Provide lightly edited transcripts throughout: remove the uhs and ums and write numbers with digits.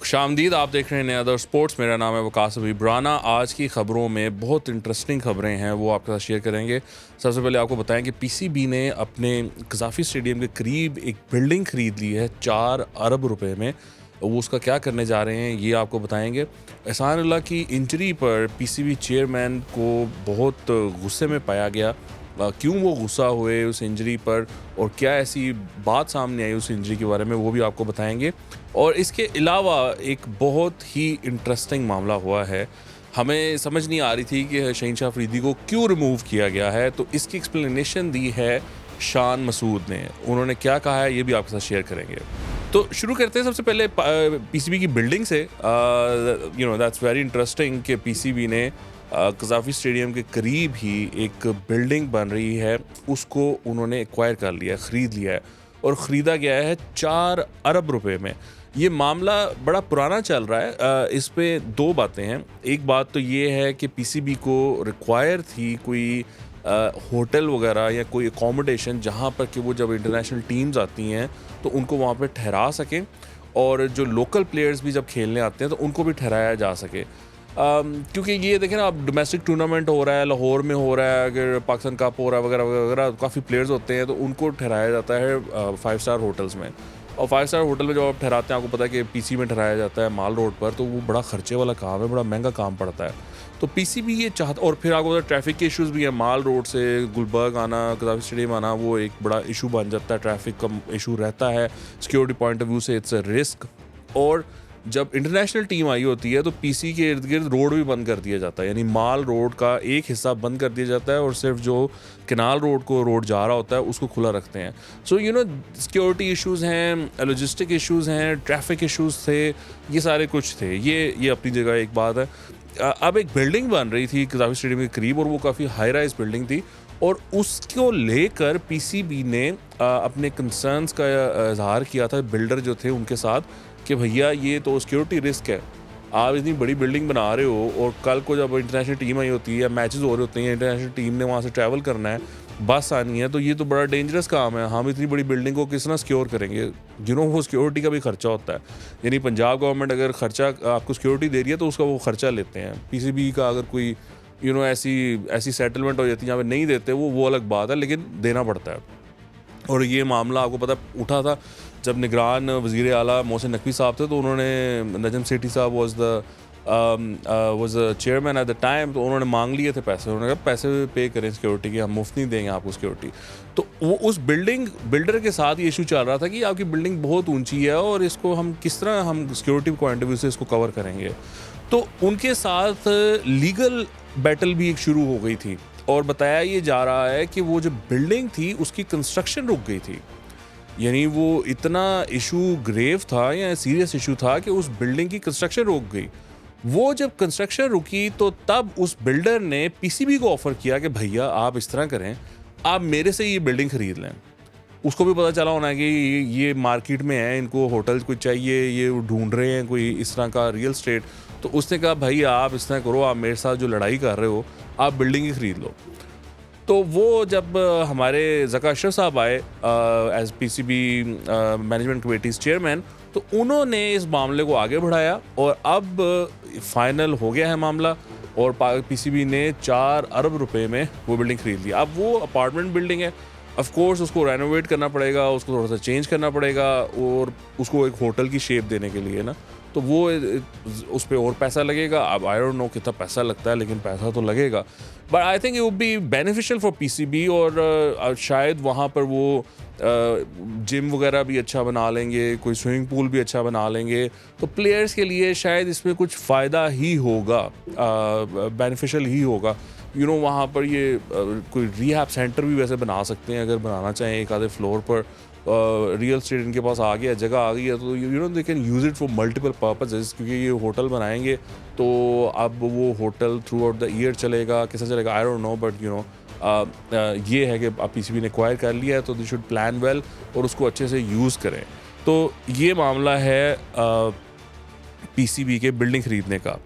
खुशामदीद, आप देख रहे हैं नया दौर स्पोर्ट्स। मेरा नाम है वकास इब्राना। आज की ख़बरों में बहुत इंटरेस्टिंग ख़बरें हैं, वो आपके साथ शेयर करेंगे। सबसे पहले आपको बताएं कि पीसीबी ने अपने कज़ाफ़ी स्टेडियम के करीब एक बिल्डिंग ख़रीद ली है 4 अरब रुपए में। वो उसका क्या करने जा रहे हैं ये आपको बताएंगे। एहसानुल्लाह की इंजरी पर पीसीबी चेयरमैन को बहुत गुस्से में पाया गया। क्यों वो गुस्सा हुए उस इंजरी पर और क्या ऐसी बात सामने आई उस इंजरी के बारे में, वो भी आपको बताएंगे। और इसके अलावा एक बहुत ही इंटरेस्टिंग मामला हुआ है। हमें समझ नहीं आ रही थी कि शहीनशाह अफरीदी को क्यों रिमूव किया गया है, तो इसकी एक्सप्लेनेशन दी है शान मसूद ने। उन्होंने क्या कहा है ये भी आपके साथ शेयर करेंगे। तो शुरू करते हैं सबसे पहले पीसीबी की बिल्डिंग से। दैट्स वेरी इंटरेस्टिंग कि पीसीबी ने कज़ाफ़ी स्टेडियम के करीब ही एक बिल्डिंग बन रही है, उसको उन्होंने एक्वायर कर लिया है, ख़रीद लिया है और ख़रीदा गया है 4 अरब रुपए में। ये मामला बड़ा पुराना चल रहा है। इस पे दो बातें हैं। एक बात तो ये है कि पीसीबी को रिक्वायर थी कोई होटल वगैरह या कोई अकोमोडेशन जहाँ पर कि वो जब इंटरनेशनल टीम्स आती हैं तो उनको वहाँ पे ठहरा सकें, और जो लोकल प्लेयर्स भी जब खेलने आते हैं तो उनको भी ठहराया जा सके। क्योंकि ये देखें ना, अब डोमेस्टिक टूर्नामेंट हो रहा है, लाहौर में हो रहा है, अगर पाकिस्तान कप हो रहा है वगैरह वगैरह, काफ़ी प्लेयर्स होते हैं तो उनको ठहराया जाता है 5 स्टार होटल्स में। और 5 स्टार होटल में जब आप ठहराते हैं, आपको पता है कि पीसी में ठहराया जाता है माल रोड पर, तो वो बड़ा खर्चे वाला काम है, बड़ा महंगा काम पड़ता है। तो पीसीबी ये चाहता, और फिर आपको ट्रैफिक के इश्यूज़ भी हैं। माल रोड से गुलबर्ग आना, कज़ाफ़ी स्टेडियम आना, वो एक बड़ा इशू बन जाता है, ट्रैफिक का इशू रहता है। सिक्योरिटी पॉइंट ऑफ व्यू से इट्स अ रिस्क। और जब इंटरनेशनल टीम आई होती है तो पीसी के इर्द गिर्द रोड भी बंद कर दिया जाता है, यानी माल रोड का एक हिस्सा बंद कर दिया जाता है और सिर्फ जो कैनाल रोड को रोड जा रहा होता है उसको खुला रखते हैं। सो सिक्योरिटी इश्यूज़ हैं, लॉजिस्टिक इश्यूज़ हैं, ट्रैफिक इश्यूज़ थे, ये सारे कुछ थे। ये अपनी जगह एक बात है। अब एक बिल्डिंग बन रही थी कज़ाफ़ी स्टेडियम के करीब, और वो काफ़ी हाई राइज बिल्डिंग थी, और उसको लेकर पीसीबी ने अपने कंसर्न्स का इजहार किया था बिल्डर जो थे उनके साथ, कि भैया ये तो सिक्योरिटी रिस्क है, आप इतनी बड़ी बिल्डिंग बना रहे हो और कल को जब इंटरनेशनल टीम आई होती है या मैचेस हो रहे होते हैं, इंटरनेशनल टीम ने वहाँ से ट्रैवल करना है, बस आनी है, तो ये तो बड़ा डेंजरस काम है। हम इतनी बड़ी बिल्डिंग को किस तरह सिक्योर करेंगे? वो सिक्योरिटी का भी खर्चा होता है। यानी पंजाब गवर्नमेंट अगर खर्चा आपको सिक्योरिटी दे रही है तो उसका वो खर्चा लेते हैं। पीसीबी का अगर कोई ऐसी सेटलमेंट हो जाती है जहाँ पे नहीं देते, वो अलग बात है, लेकिन देना पड़ता है। और ये मामला आपको पता उठा था जब निगरान वज़ीर आला मोहसिन नकवी साहब थे, तो उन्होंने नजम सेठी साहब was the chairman at the time, तो उन्होंने मांग लिए थे पैसे। उन्होंने कहा पैसे पे करें सिक्योरिटी के, हम मुफ्त नहीं देंगे आपको सिक्योरिटी। तो वो उस बिल्डर के साथ ये इशू चल रहा था कि आपकी बिल्डिंग बहुत ऊंची है और इसको हम किस तरह हम सिक्योरिटी पॉइंट ऑफ व्यू से इसको कवर करेंगे। तो उनके साथ लीगल बैटल भी एक शुरू हो गई थी, और बताया ये जा रहा है कि वो जो बिल्डिंग थी उसकी कंस्ट्रक्शन रुक गई थी। यानी वो इतना इशू ग्रेव था या सीरियस इशू था कि उस बिल्डिंग की कंस्ट्रक्शन रुक गई। वो जब कंस्ट्रक्शन रुकी तो तब उस बिल्डर ने पीसीबी को ऑफर किया कि भैया आप इस तरह करें, आप मेरे से ये बिल्डिंग खरीद लें। उसको भी पता चला होना कि ये मार्केट में है, इनको होटल कोई चाहिए, ये ढूंढ रहे हैं कोई इस तरह का रियल एस्टेट। तो उसने कहा भाई आप इस तरह करो, आप मेरे साथ जो लड़ाई कर रहे हो, आप बिल्डिंग ही खरीद लो। तो वो जब हमारे ज़का अशरफ साहब आए as PCB management committee's chairman, तो उन्होंने इस मामले को आगे बढ़ाया और अब फाइनल हो गया है मामला, और पीसीबी ने 4 अरब रुपए में वो बिल्डिंग खरीद ली। अब वो अपार्टमेंट बिल्डिंग है, ऑफ कोर्स उसको रेनोवेट करना पड़ेगा, उसको थोड़ा सा चेंज करना पड़ेगा, और उसको एक होटल की शेप देने के लिए ना, तो वो उस पर और पैसा लगेगा। अब आई डोंट नो कितना पैसा लगता है, लेकिन पैसा तो लगेगा। But I think it would be beneficial for PCB, और शायद वहाँ पर वो जिम वगैरह भी अच्छा बना लेंगे, कोई स्विमिंग पूल भी अच्छा बना लेंगे, तो प्लेयर्स के लिए शायद इसमें कुछ फ़ायदा ही होगा, बेनिफिशियल ही होगा। वहाँ पर ये कोई रिहैब सेंटर भी वैसे बना सकते हैं अगर बनाना चाहें, एक आधे फ्लोर पर रियल स्टेट इनके पास आ गया, जगह आ गई है, तो they can use it for multiple purposes. क्योंकि ये होटल बनाएंगे तो अब वो hotel through out the year चलेगा, कैसा चलेगा आई डोंट नो, बट ये है कि अब पीसीबी ने एक्वायर कर लिया है तो दे शुड प्लान वेल और उसको अच्छे से यूज़ करें। तो ये मामला है पीसीबी के बिल्डिंग ख़रीदने का।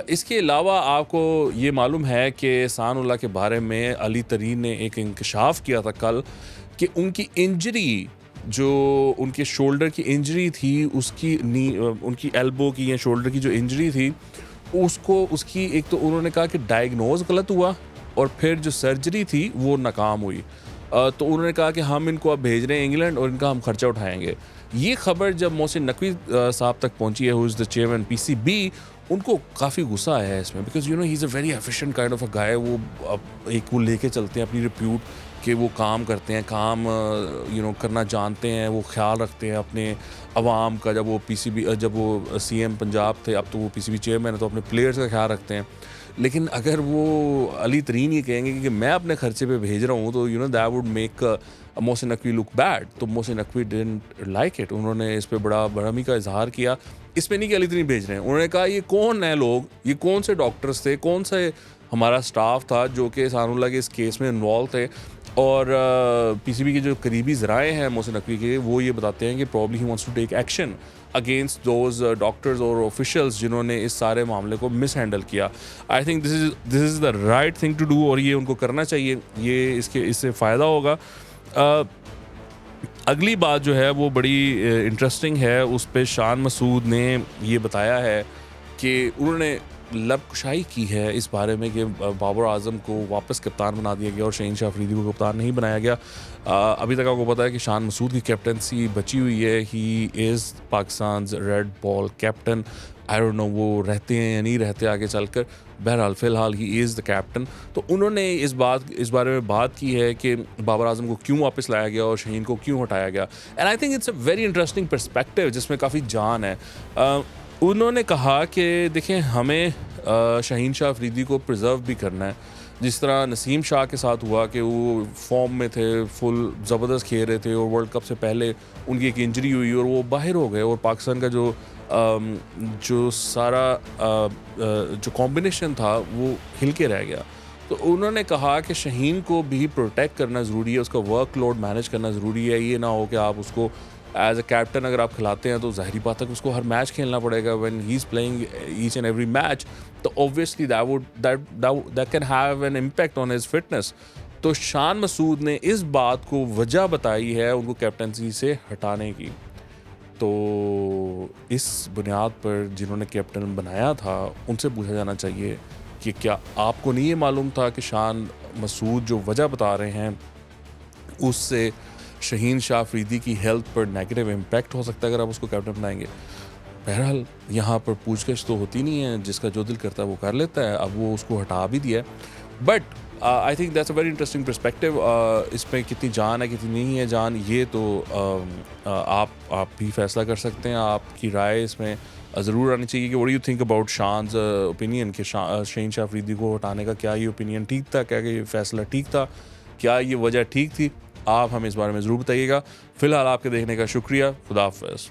इसके अलावा आपको ये मालूम है कि सानुल्लाह के बारे में अली तरीन ने एक इंकशाफ किया था कल, कि उनकी इंजरी जो उनके शोल्डर की इंजरी थी, उनकी एल्बो की या शोल्डर की जो इंजरी थी, उसको उसकी एक तो उन्होंने कहा कि डायग्नोज गलत हुआ और फिर जो सर्जरी थी वो नाकाम हुई। तो उन्होंने कहा कि हम इनको अब भेज रहे हैं इंग्लैंड और इनका हम खर्चा उठाएंगे। ये खबर जब मोहसिन नकवी साहब तक पहुंची है, who is the chairman PCB, उनको काफ़ी गुस्सा आया है इसमें, because you know he is a very efficient kind of a guy. वो एक वो लेके चलते हैं अपनी रिप्यूट कि वो काम करते हैं, काम करना जानते हैं, वो ख्याल रखते हैं अपने अवाम का। जब वो सीएम पंजाब थे, अब तो वो पीसीबी चेयरमैन है, तो अपने प्लेयर्स का ख्याल रखते हैं। लेकिन अगर वो अली तरीन ये कहेंगे कि मैं अपने खर्चे पे भेज रहा हूँ, तो that would make Mohsin Naqvi look bad. तो Mohsin Naqvi didn't like it. उन्होंने इस पे बड़ा बरहमी का इजहार किया। इसमें नहीं कि अली तरीन भेज रहे हैं, उन्होंने कहा ये कौन है लोग, ये कौन से डॉक्टर्स थे, कौन से हमारा स्टाफ था जो कि सानुल्लाह के इस केस में इन्वॉल्व थे। और पीसीबी के जो करीबी ज़राए हैं मोहसिन नकवी के, वो ये बताते हैं कि probably he wants to take action against those doctors और ऑफिशियल्स जिन्होंने इस सारे मामले को मिस हैंडल किया। I think this is the right thing to do और ये उनको करना चाहिए। ये इससे फ़ायदा होगा। अगली बात जो है वो बड़ी इंटरेस्टिंग है। उस पे शान मसूद ने ये बताया है कि उन्होंने लब कुशाई की है इस बारे में कि बाबर आजम को वापस कप्तान बना दिया गया और शहीन शाह अफरीदी को कप्तान नहीं बनाया गया। अभी तक आपको पता है कि शान मसूद की कैप्टनसी बची हुई है। He is Pakistan red ball captain. I don't know वो रहते हैं या नहीं रहते आगे चलकर। बहरहाल फ़िलहाल ही इज़ द कैप्टन। तो उन्होंने इस बारे में बात की है कि बाबर आजम को क्यों वापस लाया गया और शहीन को क्यों हटाया गया। And I think it's a very interesting perspective जिसमें काफ़ी जान है। उन्होंने कहा कि देखें, हमें शहीन शाह अफरीदी को प्रिजर्व भी करना है। जिस तरह नसीम शाह के साथ हुआ कि वो फॉर्म में थे, फुल ज़बरदस्त खेल रहे थे और वर्ल्ड कप से पहले उनकी एक इंजरी हुई और वो बाहर हो गए और पाकिस्तान का जो सारा जो कॉम्बिनेशन था वो हिल के रह गया। तो उन्होंने कहा कि शहीन को भी प्रोटेक्ट करना ज़रूरी है, उसका वर्कलोड मैनेज करना ज़रूरी है। ये ना हो कि आप उसको एज अ कैप्टन अगर आप खिलाते हैं तो ज़ाहिरी बात है कि उसको हर मैच खेलना पड़ेगा। When he is playing each and every match, तो obviously that can have an impact on his fitness. तो शान मसूद ने इस बात को वजह बताई है उनको कैप्टनसी से हटाने की। तो इस बुनियाद पर जिन्होंने कैप्टन बनाया था उनसे पूछा जाना चाहिए कि क्या आपको नहीं ये मालूम था कि शान मसूद जो वजह बता रहे हैं उससे शहीन शाह अफरीदी की हेल्थ पर नेगेटिव इम्पैक्ट हो सकता है अगर आप उसको कैप्टन बनाएंगे। बहरहाल यहाँ पर पूछगछ तो होती नहीं है, जिसका जो दिल करता है वो कर लेता है। अब वो उसको हटा भी दिया है। But I think that's a very interesting perspective. इसमें कितनी जान है कितनी नहीं है जान, ये तो आप भी फैसला कर सकते हैं। आपकी राय इसमें ज़रूर आनी चाहिए कि what do you think about Shan's opinion कि शहीन शाह अफरीदी को हटाने का क्या ये ओपिनियन ठीक था, क्या ये फैसला ठीक था, क्या ये वजह ठीक थी। आप हमें इस बारे में ज़रूर बताइएगा। फ़िलहाल आपके देखने का शुक्रिया। खुदा हाफ़िज़।